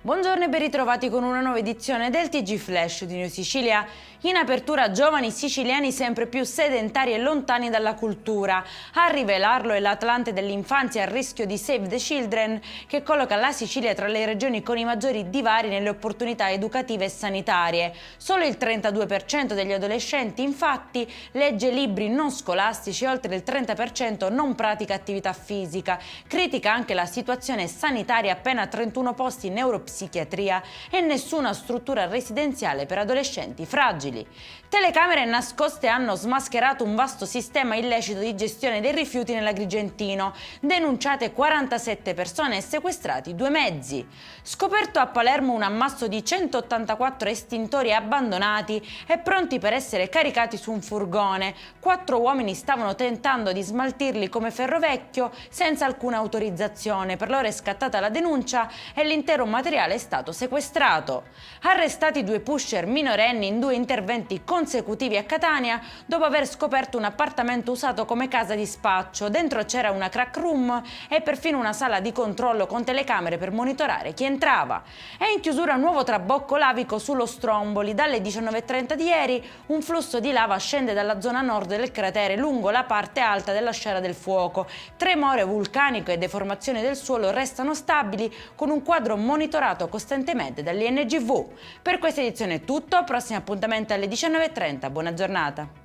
Buongiorno e ben ritrovati con una nuova edizione del TG Flash di New Sicilia. In apertura, giovani siciliani sempre più sedentari e lontani dalla cultura. A rivelarlo è l'Atlante dell'infanzia a rischio di Save the Children, che colloca la Sicilia tra le regioni con i maggiori divari nelle opportunità educative e sanitarie. Solo il 32% degli adolescenti, infatti, legge libri non scolastici e oltre il 30% non pratica attività fisica. Critica anche la situazione sanitaria, appena 31 posti in neuropsichiatria e nessuna struttura residenziale per adolescenti fragili. Telecamere nascoste hanno smascherato un vasto sistema illecito di gestione dei rifiuti nell'Agrigentino, denunciate 47 persone e sequestrati 2 mezzi. Scoperto a Palermo un ammasso di 184 estintori abbandonati e pronti per essere caricati su un furgone. 4 uomini stavano tentando di smaltirli come ferro vecchio senza alcuna autorizzazione. Per loro è scattata la denuncia e l'intero materiale è stato sequestrato. Arrestati 2 pusher minorenni in 2 interventi consecutivi a Catania dopo aver scoperto un appartamento usato come casa di spaccio. Dentro c'era una crack room e perfino una sala di controllo con telecamere per monitorare chi entrava. È in chiusura un nuovo trabocco lavico sullo Stromboli. Dalle 19:30 di ieri un flusso di lava scende dalla zona nord del cratere lungo la parte alta della sciara del fuoco. Tremore vulcanico e deformazioni del suolo restano stabili, con un quadro monitorato costantemente dall'INGV. Per questa edizione è tutto, prossimo appuntamento alle 19:30, buona giornata.